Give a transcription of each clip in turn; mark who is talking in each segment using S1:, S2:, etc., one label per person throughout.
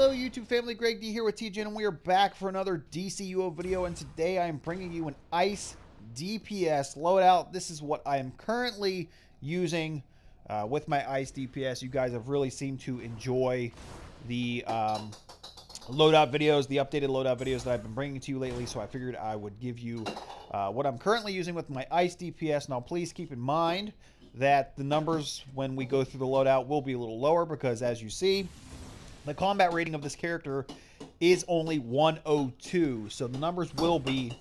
S1: Hello YouTube family, Greg D here with TJ, and we are back for another DCUO video, and today I am bringing you an ICE DPS loadout. This is what I am currently using with my ICE DPS. You guys have really seemed to enjoy the loadout videos, the updated loadout videos that I've been bringing to you lately, so I figured I would give you what I'm currently using with my ICE DPS. Now please keep in mind that the numbers when we go through the loadout will be a little lower because, as you see, the combat rating of this character is only 102, so the numbers will be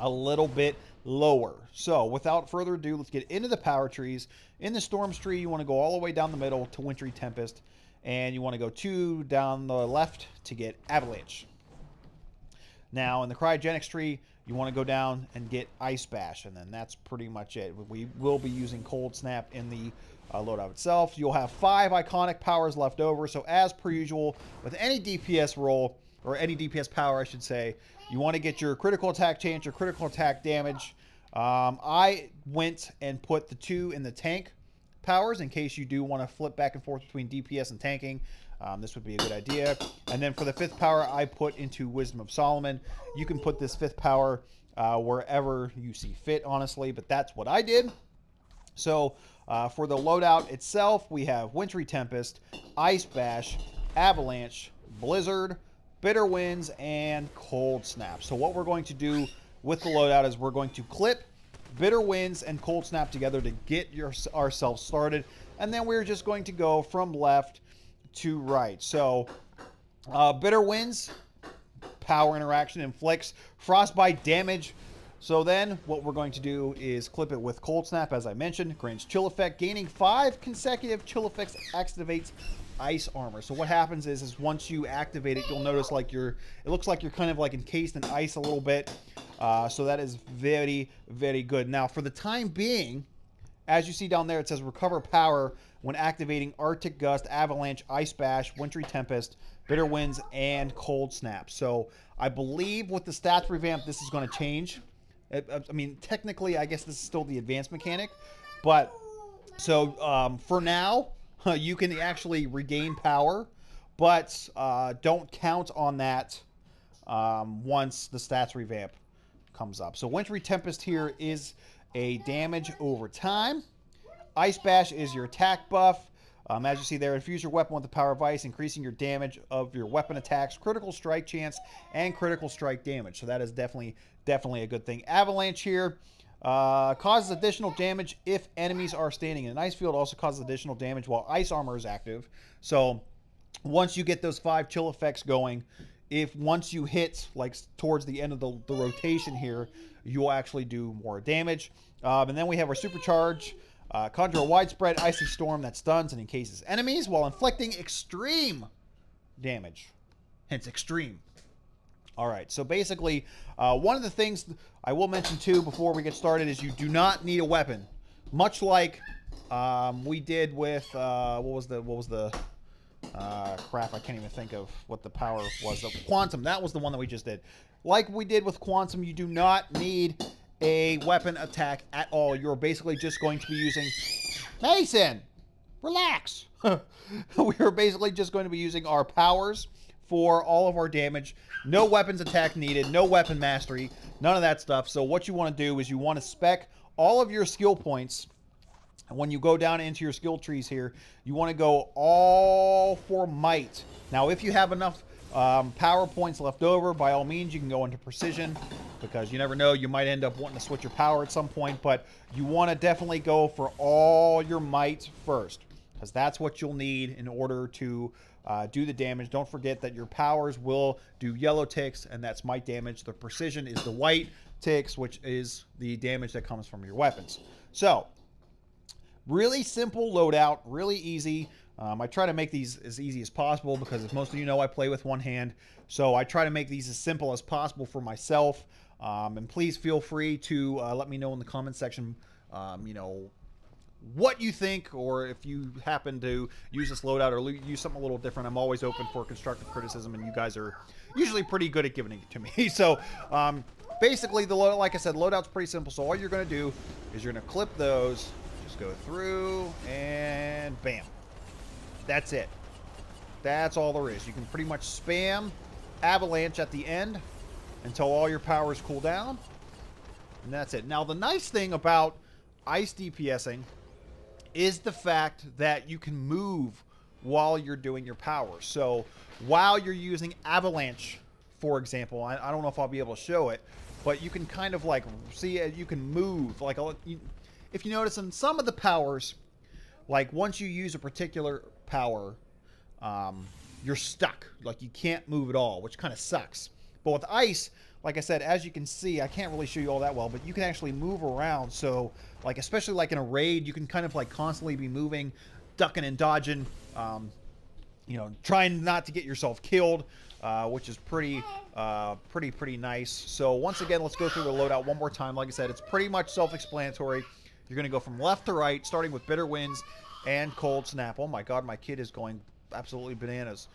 S1: a little bit lower. So without further ado, let's get into the power trees. In the Storms tree, you want to go all the way down the middle to Wintry Tempest, and you want to go 2 down the left to get Avalanche. Now in the Cryogenics tree, you want to go down and get Ice Bash, and then that's pretty much it. We will be using Cold Snap in the loadout itself. You'll have 5 iconic powers left over, so as per usual with any DPS role, or any DPS power I should say, you want to get your critical attack chance, your critical attack damage. I went and put the 2 in the tank powers in case you do want to flip back and forth between DPS and tanking. This would be a good idea. And then for the 5th power, I put into Wisdom of Solomon. You can put this 5th power wherever you see fit, honestly, but that's what I did. So for the loadout itself, we have Wintry Tempest, Ice Bash, Avalanche, Blizzard, Bitter Winds, and Cold Snap. So what we're going to do with the loadout is we're going to clip Bitter Winds and Cold Snap together to get ourselves started, and then we're just going to go from left to right. So Bitter Winds, power interaction, inflicts frostbite damage. So then what we're going to do is clip it with Cold Snap, as I mentioned. Grants chill effect, gaining 5 consecutive chill effects, activates ice armor. So what happens is once you activate it, you'll notice like it looks like you're kind of like encased in ice a little bit. So that is very, very good. Now for the time being, as you see down there, it says recover power when activating Arctic Gust, Avalanche, Ice Bash, Wintry Tempest, Bitter Winds, and Cold Snap. So I believe with the stats revamp, this is going to change. I mean, technically, I guess this is still the advanced mechanic, but so for now, you can actually regain power, but don't count on that once the stats revamp comes up. So Wintry Tempest here is a damage over time. Ice Bash is your attack buff. As you see there, infuse your weapon with the power of ice, increasing your damage of your weapon attacks, critical strike chance, and critical strike damage. So that is definitely a good thing. Avalanche here causes additional damage if enemies are standing in an ice field. Also causes additional damage while ice armor is active. So once you get those 5 chill effects going, once you hit like towards the end of the rotation here, you'll actually do more damage. And then we have our supercharge. Conjure a widespread icy storm that stuns and encases enemies while inflicting extreme damage. Hence extreme. Alright, so basically, one of the things I will mention too before we get started is you do not need a weapon. Much like we did with, what was the crap, I can't even think of what the power was. The Quantum, that was the one that we just did. Like we did with Quantum, you do not need a weapon attack at all. You're basically just going to be using... Mason! Relax! We are basically just going to be using our powers for all of our damage. No weapons attack needed, no weapon mastery, none of that stuff. So what you want to do is you want to spec all of your skill points. And when you go down into your skill trees here, you want to go all for might. Now if you have enough power points left over, by all means you can go into precision, because you never know, you might end up wanting to switch your power at some point, but you want to definitely go for all your might first, because that's what you'll need in order to do the damage. Don't forget that your powers will do yellow ticks, and that's might damage. The precision is the white ticks, which is the damage that comes from your weapons. So really simple loadout, really easy. I try to make these as easy as possible because, as most of you know, I play with one hand. So I try to make these as simple as possible for myself. And please feel free to let me know in the comment section, you know, what you think, or if you happen to use this loadout or use something a little different. I'm always open for constructive criticism, and you guys are usually pretty good at giving it to me. So basically, like I said, loadout's pretty simple. So all you're going to do is you're going to clip those, just go through, and bam. That's it. That's all there is. You can pretty much spam Avalanche at the end until all your powers cool down. And that's it. Now, the nice thing about Ice DPSing is the fact that you can move while you're doing your powers. So while you're using Avalanche, for example, I don't know if I'll be able to show it, but you can kind of like see you can move. Like if you notice in some of the powers, like once you use a particular power, you're stuck. Like you can't move at all, which kind of sucks. But with Ice, like I said, as you can see, I can't really show you all that well, but you can actually move around. So like, especially like in a raid, you can kind of like constantly be moving, ducking and dodging, you know, trying not to get yourself killed, which is pretty nice. So once again, let's go through the loadout one more time. Like I said, it's pretty much self-explanatory. You're going to go from left to right, starting with Bitter Winds and Cold Snap. Oh my God, my kid is going absolutely bananas.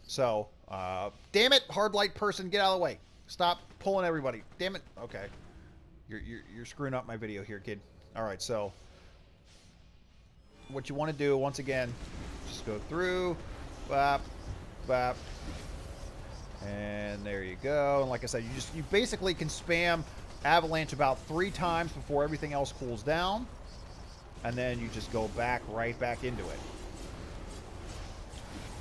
S1: So, damn it, hard light person, get out of the way. Stop pulling everybody. Damn it. Okay. You're screwing up my video here, kid. All right, so what you want to do, once again, just go through, bop, bop, and there you go. And like I said, you basically can spam Avalanche about 3 times before everything else cools down, and then you just go right back into it.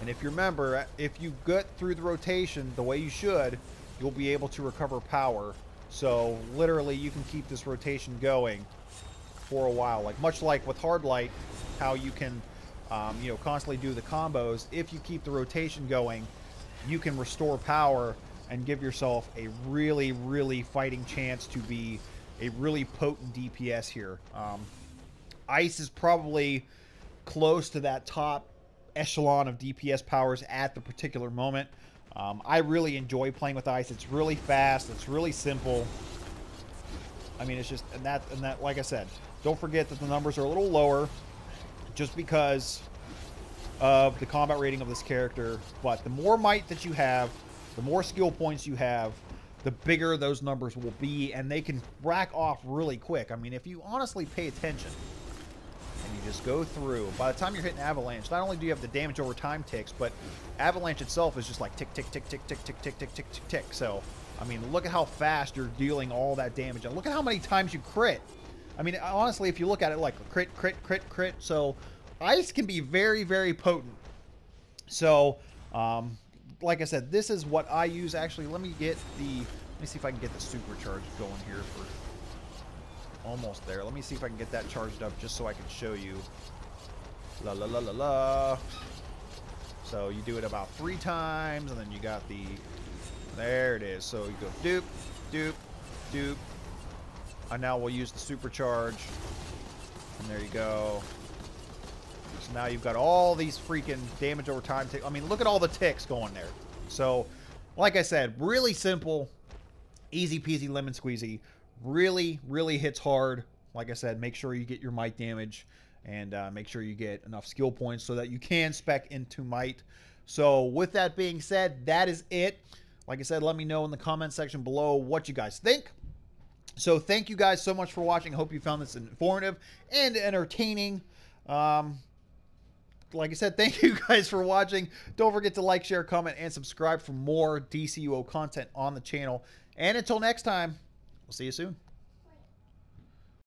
S1: And if you remember, if you get through the rotation the way you should, you'll be able to recover power. So literally you can keep this rotation going for a while, like much like with Hard Light, how you can you know, constantly do the combos. If you keep the rotation going, you can restore power and give yourself a really fighting chance to be a really potent DPS here. Ice is probably close to that top echelon of DPS powers at the particular moment. I really enjoy playing with Ice. It's really fast. It's really simple. I mean, it's just, and that, like I said, don't forget that the numbers are a little lower just because of the combat rating of this character. But the more might that you have, the more skill points you have, the bigger those numbers will be, and they can rack off really quick. I mean, if you honestly pay attention and you just go through, by the time you're hitting Avalanche, not only do you have the damage over time ticks, but Avalanche itself is just like tick, tick, tick, tick, tick, tick, tick, tick, tick, tick, tick. So, I mean, look at how fast you're dealing all that damage, and look at how many times you crit. I mean, honestly, if you look at it like crit, crit, crit, crit, so Ice can be very potent. So, like I said, this is what I use. Actually, let me see if I can get the supercharge going here for almost there. Let me see if I can get that charged up just so I can show you. La la la la la. So you do it about 3 times, and then you got the, there it is. So you go doop, doop, doop. And now we'll use the supercharge, and there you go. So now you've got all these freaking damage over time. I mean, look at all the ticks going there. So, like I said, really simple, easy peasy lemon squeezy. Really hits hard. Like I said, make sure you get your might damage, and make sure you get enough skill points so that you can spec into might. So with that being said, that is it. Like I said, let me know in the comment section below what you guys think. So thank you guys so much for watching. I hope you found this informative and entertaining. Like I said, thank you guys for watching. Don't forget to like, share, comment, and subscribe for more DCUO content on the channel. And until next time, we'll see you soon.